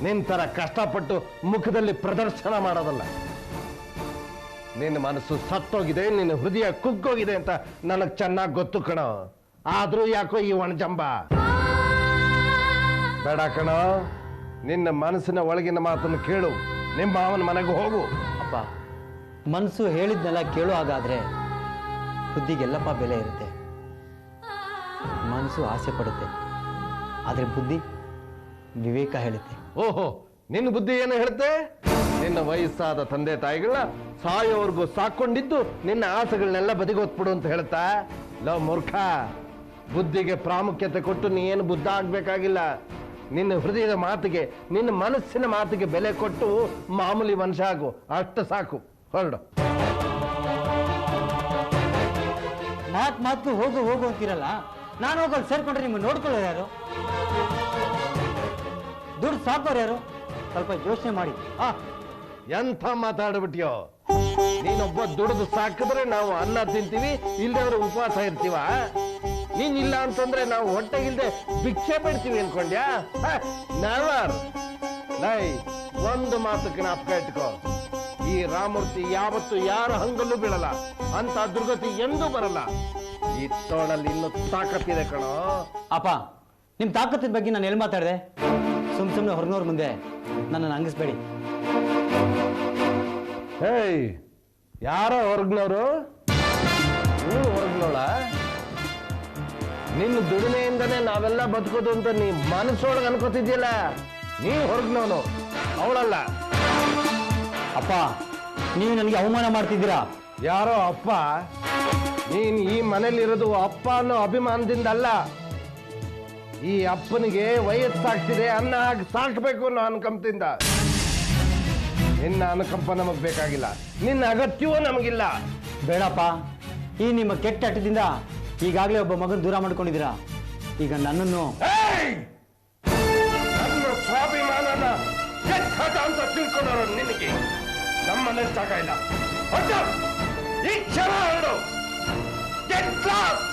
ನಿನ್ ತರ ಕಷ್ಟಪಟ್ಟು ಮುಖದಲ್ಲಿ ಪ್ರದರ್ಶನ ಮಾಡೋದಲ್ಲ. ನಿನ್ನ ಮನಸ್ಸು ಸತ್ತೋಗಿದೆ, ನಿನ್ನ ಹೃದಯ ಕುಗ್ಗೋಗಿದೆ ಅಂತ ನನಗೆ ಚೆನ್ನಾಗಿ ಗೊತ್ತು ಕಣೋ. ಆದ್ರೂ ಯಾಕೋ ಈ ಒಣಜಂಬ ಬೇಡ ಕಣೋ. ನಿನ್ನ ಮನಸ್ಸಿನ ಒಳಗಿನ ಮಾತನ್ನು ಕೇಳು. ನಿಮ್ಮ ಮಾವನ ಮನೆಗೆ ಹೋಗು. ಅಪ್ಪ, ಮನಸ್ಸು ಹೇಳಿದ್ನೆಲ್ಲ ಕೇಳೋ ಹಾಗಾದ್ರೆ ಬುದ್ಧಿಗೆಲ್ಲಪ್ಪ ಬೆಲೆ ಇರುತ್ತೆ. ಮನಸ್ಸು ಆಸೆ ಪಡುತ್ತೆ, ಆದ್ರೆ ಬುದ್ಧಿ ವಿವೇಕ ಹೇಳುತ್ತೆ. ಓಹೋ, ನಿನ್ನ ಬುದ್ಧಿ ಏನು ಹೇಳುತ್ತೆ? ನಿನ್ನ ವಯಸ್ಸಾದ ತಂದೆ ತಾಯಿಗಳನ್ನ ಸಾಯೋವರೆಗೂ ಸಾಕೊಂಡಿದ್ದು ನಿನ್ನ ಆಸೆಗಳನ್ನೆಲ್ಲ ಬದಿಗೊತ್ಬಿಡು ಅಂತ ಹೇಳ್ತಾ? ಲೋ ಮೂರ್ಖ, ಬುದ್ಧಿಗೆ ಪ್ರಾಮುಖ್ಯತೆ ಕೊಟ್ಟು ನೀ ಏನು ಬುದ್ಧ ಆಗ್ಬೇಕಾಗಿಲ್ಲ. ನಿನ್ನ ಹೃದಯದ ಮಾತಿಗೆ, ನಿನ್ನ ಮನಸ್ಸಿನ ಮಾತಿಗೆ ಬೆಲೆ ಕೊಟ್ಟು ಮಾಮೂಲಿ ಮನುಷ್ಯ ಆಗು, ಅಷ್ಟು ಸಾಕು. ಹೊರಡು. ಮಾತು ಹೋಗು ಹೋಗು ಅಂತೀರಲ್ಲ, ನಾನು ಹೋಗಲ್ಲಿ ಸೇರ್ಕೊಂಡ್ರೆ ನಿಮ್ಗೆ ನೋಡ್ಕೊಳ್ಳೋರು ಯಾರು? ದುಡ್ಡು ಸಾಕೋರು ಯಾರು? ಸ್ವಲ್ಪ ಯೋಚನೆ ಮಾಡಿ. ಎಂಥ ಮಾತಾಡ್ಬಿಟ್ಯೋ. ನೀನೊಬ್ಬ ದುಡಿದು ಸಾಕಿದ್ರೆ ನಾವು ಅನ್ನ ತಿಂತೀವಿ, ಇಲ್ದವ್ರೆ ಉಪವಾಸ ಇರ್ತೀವ? ನೀನ್ ಇಲ್ಲ ಅಂತಂದ್ರೆ ನಾವು ಹೊಟ್ಟೆಗಿಲ್ದೆ ಭಿಕ್ಷೆ ಬಿಡ್ತೀವಿ ಅನ್ಕೊಂಡ್ಯಾ? ನೆವರ್. ಲೈ, ಒಂದು ಮಾತು ಜ್ಞಾಪಕ ಇಟ್ಕೋ, ಈ ರಾಮೂರ್ತಿ ಯಾವತ್ತು ಯಾರ ಹಂಗಲ್ಲೂ ಬೀಳಲ್ಲ, ಅಂತ ದುರ್ಗತಿ ಎಂದೂ ಬರಲ್ಲ. ಈ ತೋಳಲ್ಲಿ ಇನ್ನೂ ತಾಕತ್ತಿದೆ ಕಣೋ. ಅಪ್ಪ, ನಿಮ್ ತಾಕತ್ತಿನ ಬಗ್ಗೆ ನಾನು ಎಲ್ಲಿ ಮಾತಾಡಿದೆ? ಸುಮ್ಮನೆ ಹೊರನೋರ್ ಮುಂದೆ ನನ್ನನ್ನು ಅಂಗಿಸ್ಬೇಡಿ. ಹೇಯ್, ಯಾರೋ ಹೊರಗ್ನವ್ರು? ಹೊರಗ್ನೋಳ? ನಿನ್ನ ದುಡಿಮೆಯಿಂದನೇ ನಾವೆಲ್ಲ ಬದುಕೋದು ಅಂತ ನೀ ಮನಸ್ಸೊಳಗೆ ಅನ್ಕೋತಿದ್ಯಲ್ಲ, ನೀ ಹೊರಗ್ನವನು, ಅವಳಲ್ಲ. ಅಪ್ಪ, ನೀವು ನನಗೆ ಅವಮಾನ ಮಾಡ್ತಿದ್ದೀರಾ. ಯಾರೋ ಅಪ್ಪ? ನೀನ್ ಈ ಮನೇಲಿರೋದು ಅಪ್ಪ ಅನ್ನೋ ಅಭಿಮಾನದಿಂದ ಅಲ್ಲ. ಈ ಅಪ್ಪನಿಗೆ ವಯಸ್ಸಾಗ್ತಿದೆ, ಅನ್ನ ಹಾಕಿ ಸಾಕ್ಬೇಕು ಅನ್ನೋ ಅನುಕಂಪದಿಂದ. ನಿನ್ನ ಅನುಕಂಪ ನಮಗ್ ಬೇಕಾಗಿಲ್ಲ, ನಿನ್ನ ಅಗತ್ಯವೂ ನಮಗಿಲ್ಲ. ಬೇಡಪ್ಪ, ಈ ನಿಮ್ಮ ಕೆಟ್ಟ ಹಠದಿಂದ ಈಗಾಗಲೇ ಒಬ್ಬ ಮಗನ ದೂರ ಮಾಡ್ಕೊಂಡಿದ್ದೀರಾ. ಈಗ ನನ್ನನ್ನು ನನ್ನ ಸ್ವಾಭಿಮಾನನ ಕೆಟ್ಟ ಹಠ ಅಂತ ತಿಳ್ಕೊಂಡವರು ನಿನಗೆ ನಮ್ಮನ್ನೇ ಸಾಕ ಇಲ್ಲ. ಈ ಕ್ಷಣ ಹೊರಡು. Get lost!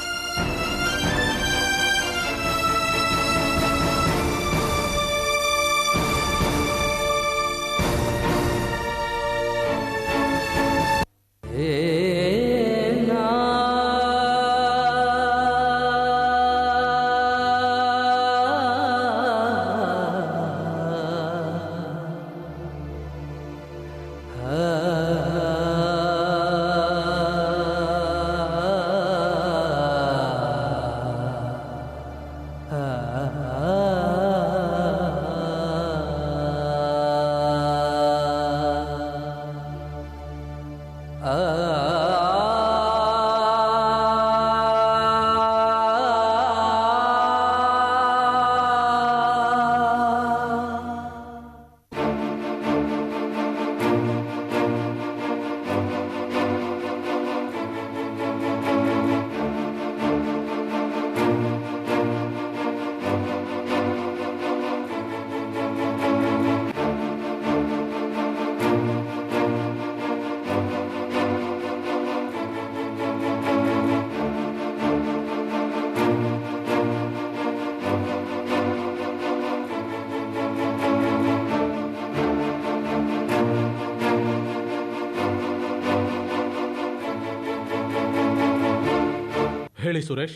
ಹೇಳಿ ಸುರೇಶ್,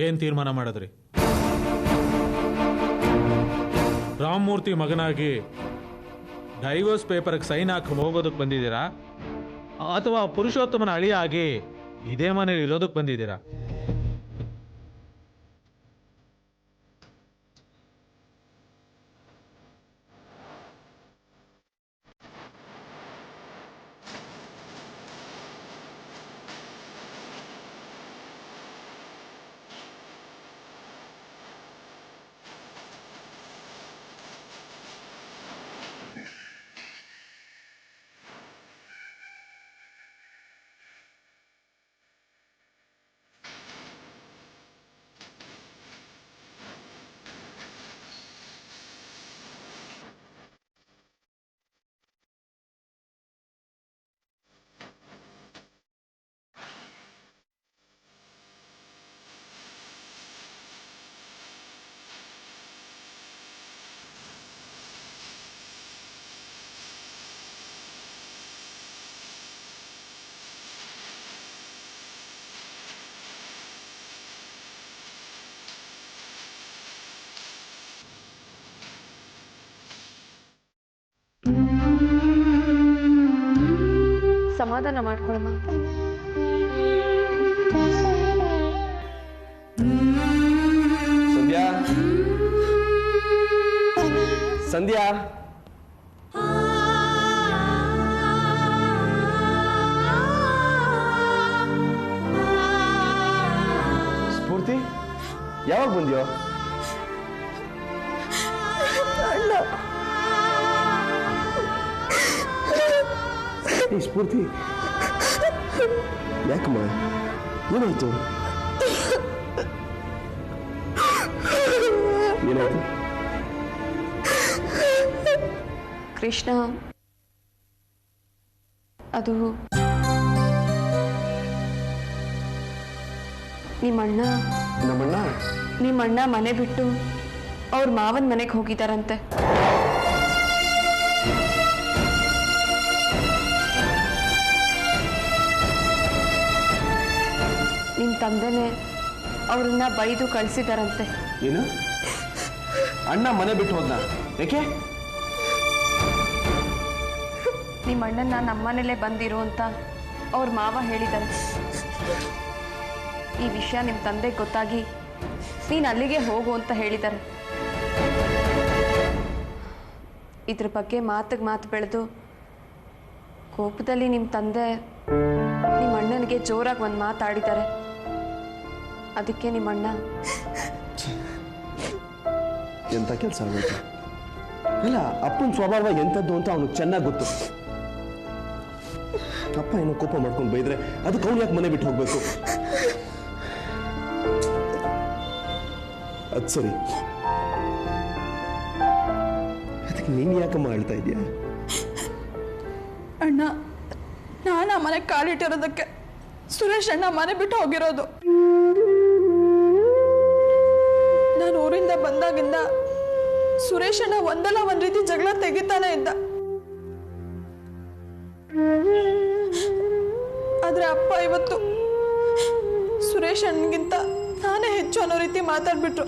ಏನ್ ತೀರ್ಮಾನ ಮಾಡಿದ್ರಿ? ರಾಮಮೂರ್ತಿ ಮಗನಾಗಿ ಡೈವರ್ಸ್ ಪೇಪರ್ಗೆ ಸೈನ್ ಹಾಕಿ ಹೋಗೋದಕ್ಕೆ ಬಂದಿದ್ದೀರಾ, ಅಥವಾ ಪುರುಷೋತ್ತಮನ ಅಳಿಯಾಗಿ ಇದೇ ಮನೇಲಿ ಇರೋದಕ್ಕೆ ಬಂದಿದ್ದೀರಾ? ಸಮಾಧಾನ ಮಾಡ್ಕೊಳಮ್ಮ. ಸಂಧ್ಯಾ ಸಂಧ್ಯಾ ಸ್ಫೂರ್ತಿ ಯಾವಾಗ ಬಂದ್ಯೋ? ಈ ಸ್ಫೂರ್ತಿ ಯಾಕಮ್ಮ ಏನಾಯ್ತು? ಏನಾಯ್ತು? ಕೃಷ್ಣ, ಅದು ನಿಮ್ಮಣ್ಣ ಮನೆ ಬಿಟ್ಟು ಅವ್ರ ಮಾವನ ಮನೆಗೆ ಹೋಗಿದಾರಂತೆ. ನಿಮ್ ತಂದೆನೆ ಅವ್ರನ್ನ ಬೈದು ಕಳಿಸಿದಾರಂತೆ. ಏನು? ಅಣ್ಣ ಮನೆ ಬಿಟ್ಟು ಹೋದ್ನ? ಯಾಕೆ? ನಿಮ್ಮ ಅಣ್ಣನ ನಮ್ಮನೇಲೆ ಬಂದಿರು ಅಂತ ಅವ್ರ ಮಾವ ಹೇಳಿದ್ದಾರೆ. ಈ ವಿಷಯ ನಿಮ್ಮ ತಂದೆಗೆ ಗೊತ್ತಾಗಿ ನೀನು ಅಲ್ಲಿಗೆ ಹೋಗು ಅಂತ ಹೇಳಿದ್ದಾರೆ. ಇದ್ರ ಬಗ್ಗೆ ಮಾತಿಗೆ ಮಾತು ಬೆಳೆದು ಕೋಪದಲ್ಲಿ ನಿಮ್ಮ ತಂದೆ ನಿಮ್ಮ ಅಣ್ಣನಿಗೆ ಜೋರಾಗಿ ಒಂದು ಮಾತಾಡಿದ್ದಾರೆ. ಅದಕ್ಕೆ ನಿಮ್ಮ ಅಣ್ಣ ಎಂಥ ಕೆಲಸ ಆಗೋಯ್ತು. ಇಲ್ಲ, ಅಪ್ಪನ ಸ್ವಭಾವ ಎಂಥದ್ದು ಅಂತ ಅವನಿಗೆ ಚೆನ್ನಾಗಿ ಗೊತ್ತು. ಅಪ್ಪ ಏನೋ ಕೋಪ ಮಾಡ್ಕೊಂಡು ಬೈದ್ರೆ ಅದಕ್ಕೆ ಅವ್ನು ಯಾಕೆ ಮನೆ ಬಿಟ್ಟು ಹೋಗ್ಬೇಕು? ಅದು ಸರಿ, ಅದಕ್ಕೆ ನೀನು ಯಾಕಮ್ಮ ಹೇಳ್ತಾ ಇದೀಯ? ಅಣ್ಣ, ನಾನು ಆ ಮನೆಗೆ ಕಾಲಿಟ್ಟಿರೋದಕ್ಕೆ ಸುರೇಶ್ ಅಣ್ಣ ಮನೆ ಬಿಟ್ಟು ಹೋಗಿರೋದು. ನಾನು ಊರಿಂದ ಬಂದಾಗಿಂದ ಸುರೇಶ್ ಅಣ್ಣ ಒಂದಲ್ಲ ಒಂದ್ ರೀತಿ ಜಗಳ ತೆಗಿತಾನೆ ಇದ್ದ. ಆದ್ರೆ ಅಪ್ಪ ಇವತ್ತು ಸುರೇಶ್ ಅಣ್ಣಗಿಂತ ನಾನೇ ಹೆಚ್ಚು ಅನ್ನೋ ರೀತಿ ಮಾತಾಡ್ಬಿಟ್ರು.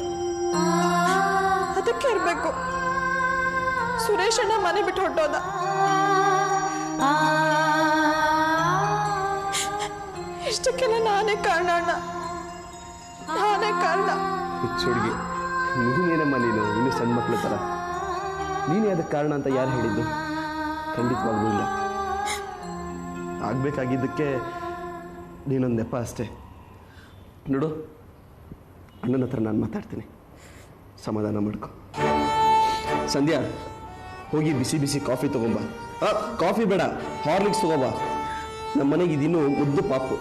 ಅದಕ್ಕೆ ಇರ್ಬೇಕು ಸುರೇಶ್ ಅಣ್ಣ ಮನೆ ಬಿಟ್ಟು ಹೊಟ್ಟೋದ. ಇಷ್ಟಕ್ಕೆಲ್ಲ ನಾನೇ ಕಾರಣ ಅಣ್ಣ, ನಾನೇ ಕಾರಣ. ಹುಚ್ಚುಡ್ಗಿ, ನೀನೇನಮ್ಮ ನೀನು ಇನ್ನು ಸಣ್ಣ ಮಕ್ಳ ಥರ. ನೀನೇ ಅದಕ್ಕೆ ಕಾರಣ ಅಂತ ಯಾರು ಹೇಳಿದ್ದು? ಖಂಡಿತವಾಗ್ಲೂ ಇಲ್ಲ. ಆಗಬೇಕಾಗಿದ್ದಕ್ಕೆ ನೀನೊಂದು ನೆಪ ಅಷ್ಟೇ. ನೋಡು, ಅಣ್ಣನ ಹತ್ರ ನಾನು ಮಾತಾಡ್ತೀನಿ, ಸಮಾಧಾನ ಮಾಡ್ಕೊ. ಸಂಧ್ಯಾ, ಹೋಗಿ ಬಿಸಿ ಬಿಸಿ ಕಾಫಿ ತಗೊಂಬ. ಕಾಫಿ ಬೇಡ, ಹಾರ್ಲಿಕ್ಸ್ ತಗೋಬಾ. ನಮ್ಮ ಮನೆಗೆ ಇದಿನ್ನೂ ಮುದ್ದು ಪಾಪು.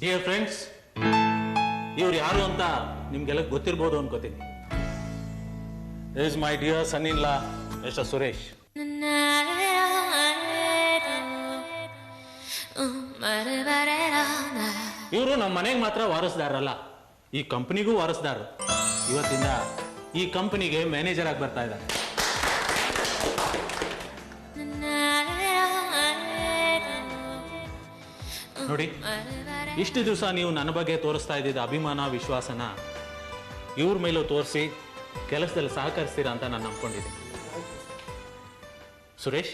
ಡಿಯರ್ ಫ್ರೆಂಡ್ಸ್, ಇವ್ರು ಯಾರು ಅಂತ ನಿಮ್ಗೆಲ್ಲ ಗೊತ್ತಿರ್ಬೋದು ಅನ್ಕೋತೀನಿ. Is my dear sun in law mister Suresh. ಇವರು ನಮ್ಮ ಮನೆಗೆ ಮಾತ್ರ ವಾರಸ್ದಾರಲ್ಲ, ಈ ಕಂಪನಿಗೂ ವಾರಸ್ದಾರರು. ಇವತ್ತಿಂದ ಈ ಕಂಪನಿಗೆ ಮ್ಯಾನೇಜರ್ ಆಗಿ ಬರ್ತಾ ಇದ್ದಾರೆ. ನೋಡಿ, ಇಷ್ಟು ದಿವಸ ನೀವು ನನ್ನ ಬಗ್ಗೆ ತೋರಿಸ್ತಾ ಇದ್ದಿದ್ದ ಅಭಿಮಾನ, ವಿಶ್ವಾಸನ ಇವ್ರ ಮೇಲೂ ತೋರಿಸಿ ಕೆಲಸದಲ್ಲಿ ಸಹಕರಿಸ್ತೀರಾ ಅಂತ ನಾನು ನಂಬ್ಕೊಂಡಿದ್ದೀನಿ. Suresh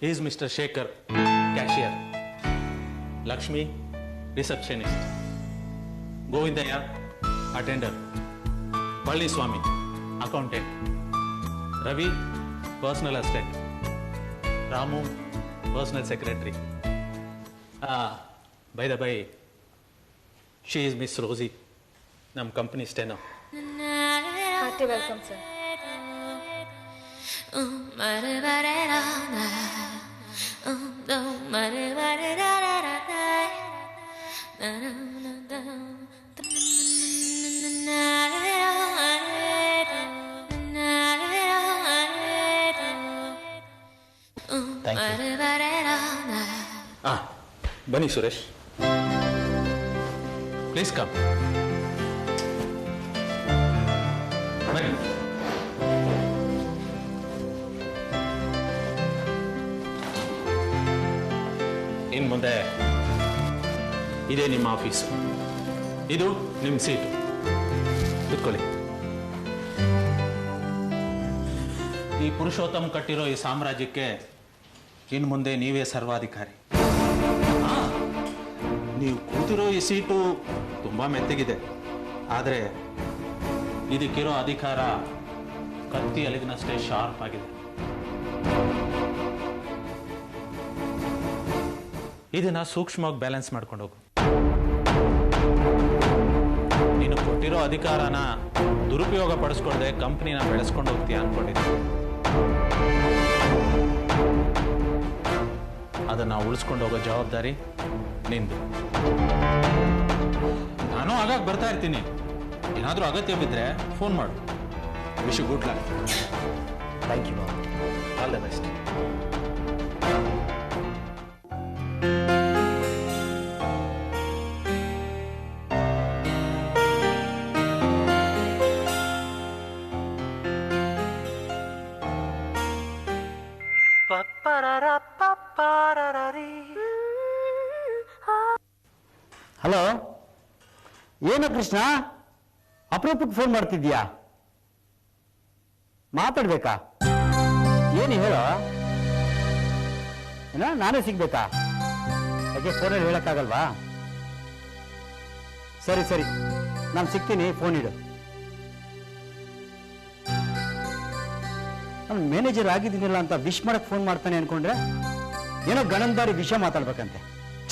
is mister Shekhar, cashier. Lakshmi, receptionist. Govindayya, attender. Palaniswami, accountant. Ravi, personal assistant. Ramu, personal secretary. By the by, she is miss Rosy, ನಮ್ಮ ಕಂಪನಿ ಸ್ಟೆನೋ. Welcome sir. ಬನ್ನಿ ಸುರೇಶ್, ಪ್ಲೀಸ್ ಕಮ್. ಬನ್ನಿ. ಇನ್ನು ಮುಂದೆ ಇದೇ ನಿಮ್ಮ ಆಫೀಸು, ಇದು ನಿಮ್ಮ ಸೀಟು. ಕೂತ್ಕೊಳ್ಳಿ. ಈ ಪುರುಷೋತ್ತಮ್ ಕಟ್ಟಿರೋ ಈ ಸಾಮ್ರಾಜ್ಯಕ್ಕೆ ಇನ್ನು ಮುಂದೆ ನೀವೇ ಸರ್ವಾಧಿಕಾರಿ. ನೀವು ಕೂತಿರೋ ಈ ಸೀಟು ತುಂಬ ಮೆತ್ತಗಿದೆ, ಆದರೆ ಇದಕ್ಕಿರೋ ಅಧಿಕಾರ ಕತ್ತಿ ಅಲ್ಲಿಗಿನಷ್ಟೇ ಶಾರ್ಪ್ ಆಗಿದೆ. ಇದನ್ನ ಸೂಕ್ಷ್ಮವಾಗಿ ಬ್ಯಾಲೆನ್ಸ್ ಮಾಡ್ಕೊಂಡು ಹೋಗು. ನೀನು ಕೊಟ್ಟಿರೋ ಅಧಿಕಾರನ ದುರುಪಯೋಗ ಪಡಿಸ್ಕೊಳ್ದೆ ಕಂಪ್ನಿನ ಬೆಳೆಸ್ಕೊಂಡು ಹೋಗ್ತೀಯ ಅನ್ಕೊಂಡಿದ್ದೆ. ಅದನ್ನ ಉಳಿಸ್ಕೊಂಡು ಹೋಗೋ ಜವಾಬ್ದಾರಿ ನಿಂದು. ನಾನು ಆಗಾಗ ಬರ್ತಾ ಇರ್ತೀನಿ, ಏನಾದರೂ ಅಗತ್ಯ ಬಿದ್ದರೆ ಫೋನ್ ಮಾಡು. Wish you good luck. Thank you. All the best. Hello, ಏನು ಕೃಷ್ಣ ಅಪರೂಪಕ್ಕೆ ಫೋನ್ ಮಾಡ್ತಿದ್ಯಾ? ಮಾತಾಡ್ಬೇಕಾ? ಏನು ಹೇಳೋ? ಏನ ನಾನೇ ಸಿಗ್ಬೇಕಾ? ಯಾಕೆ ಫೋನಲ್ಲಿ ಹೇಳಕ್ಕಾಗಲ್ವಾ? ಸರಿ ಸರಿ, ನಾನು ಸಿಗ್ತೀನಿ, ಫೋನ್ ಇಡು. ನಾನು ಮ್ಯಾನೇಜರ್ ಆಗಿದ್ದೀನಿಲ್ಲ ಅಂತ ವಿಶ್ ಮಾಡಕ್ ಫೋನ್ ಮಾಡ್ತಾನೆ ಅನ್ಕೊಂಡ್ರೆ ಏನೋ ಗಣಂದಾರಿ ವಿಷಯ ಮಾತಾಡ್ಬೇಕಂತೆ.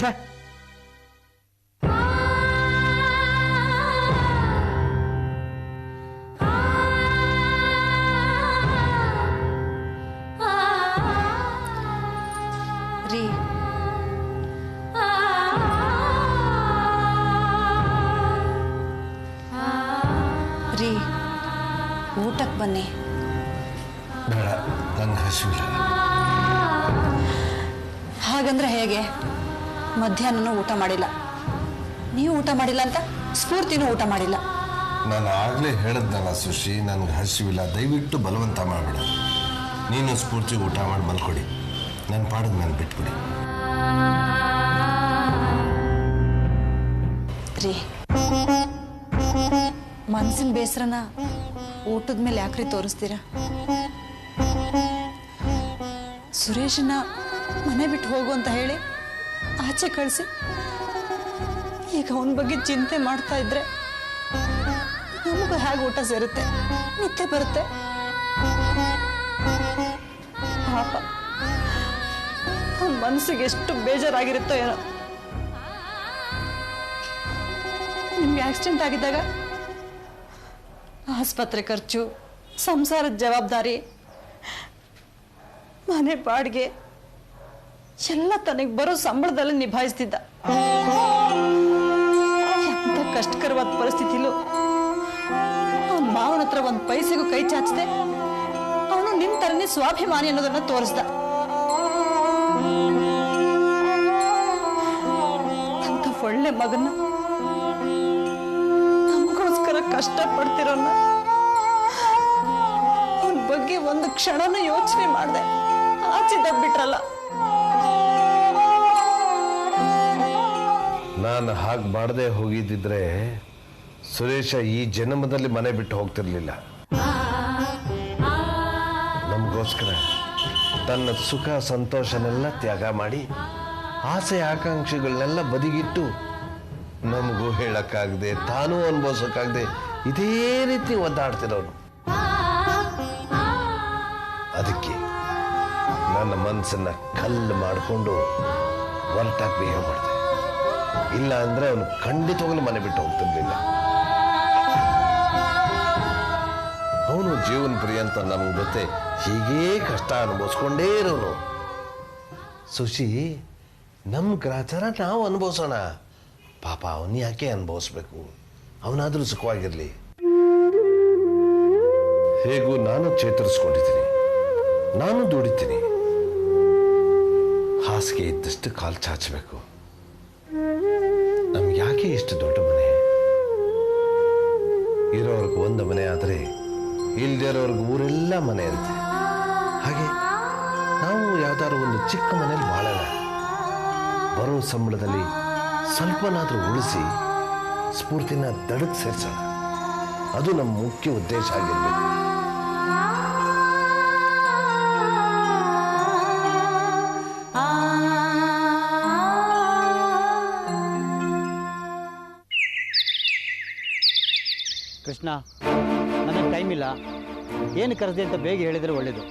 ಛೇ, ರೀ ರೀ ಊಟಕ್ಕೆ ಬನ್ನಿ. ಬೇಡ, ನಂಗೆ ಹಸಿವಿಲ್ಲ. ಹಾಗಂದ್ರೆ ಹೇಗೆ? ಮಧ್ಯಾಹ್ನನೂ ಊಟ ಮಾಡಿಲ್ಲ, ನೀವು ಊಟ ಮಾಡಿಲ್ಲ ಅಂತ ಸ್ಫೂರ್ತಿನೂ ಊಟ ಮಾಡಿಲ್ಲ. ನಾನು ಆಗಲೇ ಹೇಳಿದ್ನಲ್ಲ ಸುಶಿ, ನನಗೆ ಹಸಿವಿಲ್ಲ. ದಯವಿಟ್ಟು ಬಲವಂತ ಮಾಡಬೇಡ. ನೀನು ಸ್ಫೂರ್ತಿ ಊಟ ಮಾಡಿ ಮಲ್ಕೊಡಿ, ನನ್ನ ಪಾಡಿಗೆ ನಾನು ಬಿಟ್ಬಿಡಿ. ರೀ, ಮನ್ಸಿನ ಬೇಸರನ ಊಟದ ಮೇಲೆ ಯಾಕ್ರಿ ತೋರಿಸ್ತೀರ? ಸುರೇಶನ ಮನೆ ಬಿಟ್ಟು ಹೋಗು ಅಂತ ಹೇಳಿ ಆಚೆ ಕಳಿಸಿ ಈಗ ಅವನ ಬಗ್ಗೆ ಚಿಂತೆ ಮಾಡ್ತಾ ಇದ್ರೆ ನಮಗೂ ಹೇಗೆ ಊಟ ಸೇರುತ್ತೆ, ನಿದ್ದೆ ಬರುತ್ತೆ? ಪಾಪ, ಅವನ ಮನಸ್ಸಿಗೆ ಎಷ್ಟು ಬೇಜಾರಾಗಿರುತ್ತೋ ಏನೋ. ನಿಮ್ಗೆ ಆಕ್ಸಿಡೆಂಟ್ ಆಗಿದ್ದಾಗ ಆಸ್ಪತ್ರೆ ಖರ್ಚು, ಸಂಸಾರದ ಜವಾಬ್ದಾರಿ, ಮನೆ ಬಾಡಿಗೆ ಎಲ್ಲ ತನಗೆ ಬರೋ ಸಂಬಳದಲ್ಲಿ ನಿಭಾಯಿಸ್ತಿದ್ದ. ಎಂತ ಕಷ್ಟಕರವಾದ ಪರಿಸ್ಥಿತಿಲೂ ಅವನ ಮಾವನ ಹತ್ರ ಒಂದು ಪೈಸೆಗೂ ಕೈ ಚಾಚದೆ ಅವನು ನಿನ್ ತರನೇ ಸ್ವಾಭಿಮಾನಿ ಅನ್ನೋದನ್ನ ತೋರಿಸ್ದ. ಅಂತ ಒಳ್ಳೆ ಮಗನ ನಮಗೋಸ್ಕರ ಕಷ್ಟ ಪಡ್ತಿರೋನ್ನ ಅವನ ಬಗ್ಗೆ ಒಂದು ಕ್ಷಣನ ಯೋಚನೆ ಮಾಡ್ದೆ ಆಚೆ ದಬ್ಬಿಟ್ರಲ್ಲ. ನಾನು ಹಾಗೆ ಮಾಡದೆ ಹೋಗಿದ್ದಿದ್ರೆ ಸುರೇಶ ಈ ಜನ್ಮದಲ್ಲಿ ಮನೆ ಬಿಟ್ಟು ಹೋಗ್ತಿರ್ಲಿಲ್ಲ. ನಮಗೋಸ್ಕರ ತನ್ನ ಸುಖ ಸಂತೋಷನೆಲ್ಲ ತ್ಯಾಗ ಮಾಡಿ ಆಸೆ ಆಕಾಂಕ್ಷೆಗಳನ್ನೆಲ್ಲ ಬದಿಗಿಟ್ಟು ನಮಗೂ ಹೇಳಕ್ಕಾಗದೆ ತಾನೂ ಅನುಭವಿಸೋಕ್ಕಾಗದೆ ಇದೇ ರೀತಿ ಒದ್ದಾಡ್ತಿರೋನು. ಅದಕ್ಕೆ ನನ್ನ ಮನಸ್ಸನ್ನ ಕಲ್ಲು ಮಾಡಿಕೊಂಡು ಹೊರಟಾಗಿ ಬಿಹೇವ್ ಮಾಡಿದೆ. ಇಲ್ಲ ಅಂದ್ರೆ ಅವನು ಖಂಡಿತವಾಗಲೂ ಮನೆ ಬಿಟ್ಟು ಹೋಗ್ತಿರ್ಲಿಲ್ಲ. ಅವನು ಜೀವನ ಪರ್ಯಂತ ನಮ್ಮ ಜೊತೆ ಹೀಗೇ ಕಷ್ಟ ಅನುಭವಿಸ್ಕೊಂಡೇ ಇರೋನು. ಸುಶಿ, ನಮ್ಮ ಗ್ರಾಚಾರ ನಾವು ಅನುಭವಿಸೋಣ, ಪಾಪ ಅವನು ಯಾಕೆ ಅನುಭವಿಸ್ಬೇಕು? ಅವನಾದ್ರೂ ಸುಖವಾಗಿರ್ಲಿ. ಹೇಗೂ ನಾನು ಚೇತರಿಸ್ಕೊಂಡಿದ್ದೀನಿ, ನಾನು ದುಡಿತೀನಿ. ಹಾಸಿಗೆ ಇದ್ದಷ್ಟು ಕಾಲು ಚಾಚಬೇಕು. ನಮ್ಗೆ ಯಾಕೆ ಇಷ್ಟು ದೊಡ್ಡ ಮನೆ? ಇರೋರ್ಗೆ ಒಂದು ಮನೆ ಆದರೆ ಇಲ್ದಿರೋರ್ಗೆ ಊರೆಲ್ಲ ಮನೆ ಅಂತೆ. ಹಾಗೆ ನಾವು ಯಾವ್ದಾದ್ರು ಒಂದು ಚಿಕ್ಕ ಮನೇಲಿ ಬಾಳೋಣ. ಬರೋ ಸಂಬಳದಲ್ಲಿ ಸ್ವಲ್ಪನಾದರೂ ಉಳಿಸಿ ಸ್ಫೂರ್ತಿನ ದಡಕ್ಕೆ ಸೇರಿಸೋಣ. ಅದು ನಮ್ಮ ಮುಖ್ಯ ಉದ್ದೇಶ ಆಗಿರಬೇಕು. ಕೃಷ್ಣ, ನನಗೆ ಟೈಮ್ ಇಲ್ಲ. ಏನು ಕರೆದೆ ಅಂತ ಬೇಗ ಹೇಳಿದರೆ ಒಳ್ಳೇದು.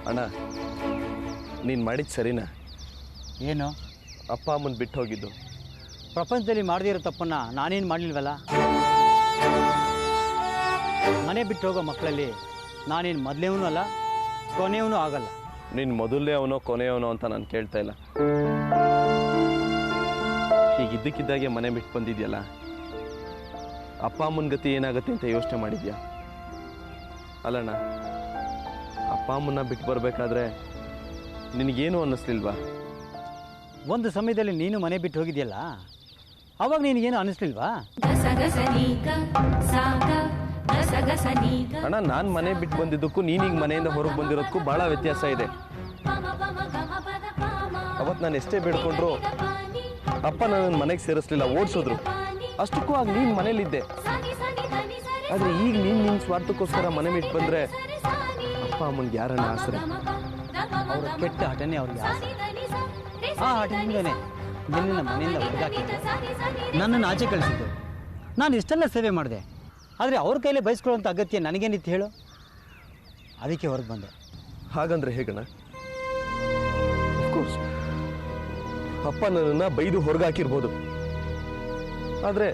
ಅಣ್ಣ, ನೀನು ಮಾಡಿದ್ದು ಸರಿನಾ? ಏನು? ಅಪ್ಪ ಅಮ್ಮನ ಬಿಟ್ಟು ಹೋಗಿದ್ದು. ಪ್ರಪಂಚದಲ್ಲಿ ಮಾಡದೇ ಇರೋ ತಪ್ಪನ್ನು ನಾನೇನು ಮಾಡಲಿಲ್ವಲ್ಲ. ಮನೆ ಬಿಟ್ಟು ಹೋಗೋ ಮಕ್ಕಳಲ್ಲಿ ನಾನೇನು ಮೊದಲೇವನೂ ಅಲ್ಲ, ಕೊನೆಯವನೂ ಆಗಲ್ಲ. ನೀನು ಮೊದಲೇ ಅವನೋ ಕೊನೆಯವನೋ ಅಂತ ನಾನು ಕೇಳ್ತಾ ಇಲ್ಲ. ಈಗ ಇದ್ದಕ್ಕಿದ್ದಾಗೆ ಮನೆ ಬಿಟ್ಟು ಬಂದಿದ್ಯಲ್ಲ, ಅಪ್ಪ ಅಮ್ಮನ ಗತಿ ಏನಾಗುತ್ತೆ ಅಂತ ಯೋಚನೆ ಮಾಡಿದ್ಯಾ? ಅಲ್ಲಣ್ಣ, ಅಪ್ಪ ಅಮ್ಮನ್ನ ಬಿಟ್ಟು ಬರಬೇಕಾದ್ರೆ ನಿನಗೇನು ಅನ್ನಿಸ್ಲಿಲ್ವಾ? ಒಂದು ಸಮಯದಲ್ಲಿ ನೀನು ಮನೆ ಬಿಟ್ಟು ಹೋಗಿದ್ಯಲ್ಲ, ಅವಾಗ ನಿನಗೇನು ಅನ್ನಿಸ್ಲಿಲ್ವಾ? ಅಣ್ಣ, ನಾನು ಮನೆ ಬಿಟ್ಟು ಬಂದಿದ್ದಕ್ಕೂ ನೀನೀಗ ಮನೆಯಿಂದ ಹೊರಗೆ ಬಂದಿರೋದಕ್ಕೂ ಭಾಳ ವ್ಯತ್ಯಾಸ ಇದೆ. ಅವತ್ತು ನಾನು ಎಷ್ಟೇ ಬೇಡ್ಕೊಂಡ್ರು ಅಪ್ಪ ನನ್ನ ಮನೆಗೆ ಸೇರಿಸ್ಲಿಲ್ಲ, ಓಡಿಸೋದ್ರು. ಅಷ್ಟಕ್ಕೂ ಆಗ ನೀನು ಮನೇಲಿದ್ದೆ. ಆದರೆ ಈಗ ನೀನು ನಿನ್ನ ಸ್ವಾರ್ಥಕ್ಕೋಸ್ಕರ ಮನೆ ಬಿಟ್ಟು ಬಂದರೆ ಅಪ್ಪ ಅಮ್ಮನಿಗೆ ಯಾರನ್ನ ಆಸರೆ? ಅವರ ಕೆಟ್ಟ ಹಠನೆ ಅವ್ರಿಗೆ ಆಸೆ. ಆ ಹಠದಿಂದನೇ ನಿನ್ನ ಮನೆಯಿಂದ ಹೊರಗಾಕಿದ್ದು, ನನ್ನನ್ನು ಆಚೆ ಕಳಿಸಿದ್ದು. ನಾನು ಇಷ್ಟೆಲ್ಲ ಸೇವೆ ಮಾಡಿದೆ, ಆದರೆ ಅವ್ರ ಕೈಲೇ ಬಯಸ್ಕೊಳ್ಳೋಂಥ ಅಗತ್ಯ ನನಗೇನಿತ್ತು ಹೇಳು? ಅದಕ್ಕೆ ಹೊರಗೆ ಬಂದೆ. ಹಾಗಂದ್ರೆ ಹೇಗಣ್ಣ? ಅಫ್ಕೋರ್ಸ್ ಅಪ್ಪ ನನ್ನನ್ನು ಬೈದು ಹೊರಗಾಕಿರ್ಬೋದು, ಆದರೆ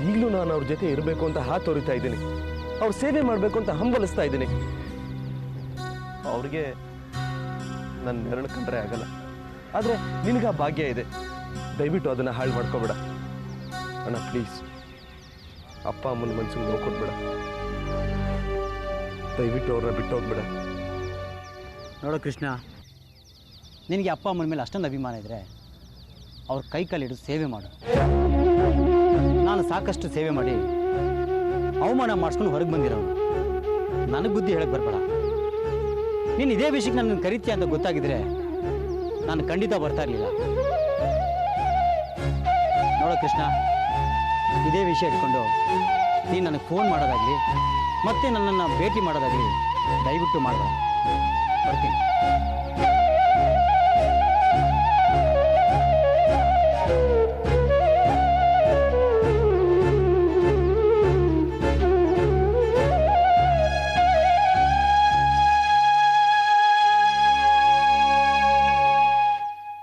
ಈಗಲೂ ನಾನು ಅವ್ರ ಜೊತೆ ಇರಬೇಕು ಅಂತ ಹಾತೊರಿತಾ ಇದ್ದೀನಿ. ಅವ್ರ ಸೇವೆ ಮಾಡಬೇಕು ಅಂತ ಹಂಬಲಿಸ್ತಾ ಇದ್ದೀನಿ. ಅವ್ರಿಗೆ ನನ್ನ ನೆರಳು ಕಂಡ್ರೆ ಆಗಲ್ಲ, ಆದರೆ ನಿನಗೆ ಆ ಭಾಗ್ಯ ಇದೆ. ದಯವಿಟ್ಟು ಅದನ್ನು ಹಾಳು ಮಾಡ್ಕೋಬೇಡ ಅಣ್ಣ, ಪ್ಲೀಸ್. ಅಪ್ಪ ಅಮ್ಮನ ಮನ್ಸಿಗೆ ನೋವು ಕೊಡ್ಬೇಡ. ದಯವಿಟ್ಟು ಅವ್ರನ್ನ ಬಿಟ್ಟು ಹೋಗ್ಬೇಡ. ನೋಡೋ ಕೃಷ್ಣ, ನಿನಗೆ ಅಪ್ಪ ಅಮ್ಮನ ಮೇಲೆ ಅಷ್ಟೊಂದು ಅಭಿಮಾನ ಇದ್ದರೆ ಅವ್ರ ಕೈ ಕಾಲಿಡು ಸೇವೆ ಮಾಡು. ನಾನು ಸಾಕಷ್ಟು ಸೇವೆ ಮಾಡಿ ಅವಮಾನ ಮಾಡಿಸ್ಕೊಂಡು ಹೊರಗೆ ಬಂದಿರೋನು. ನನಗೆ ಬುದ್ಧಿ ಹೇಳಕ್ಕೆ ಬರಬೇಡ. ನೀನು ಇದೇ ವಿಷಯಕ್ಕೆ ನನ್ನನ್ನು ಕರೀತೀಯ ಅಂತ ಗೊತ್ತಾಗಿದ್ರೆ ನಾನು ಖಂಡಿತ ಬರ್ತಾ ಇರಲಿಲ್ಲ. ನೋಡೋ ಕೃಷ್ಣ, ಇದೇ ವಿಷಯ ಇಟ್ಕೊಂಡು ನೀನು ನನಗೆ ಫೋನ್ ಮಾಡೋದಾಗಲಿ ಮತ್ತೆ ನನ್ನನ್ನು ಭೇಟಿ ಮಾಡೋದಾಗಲಿ ದಯವಿಟ್ಟು ಮಾಡಬೇಡ. ಬರ್ತೀನಿ.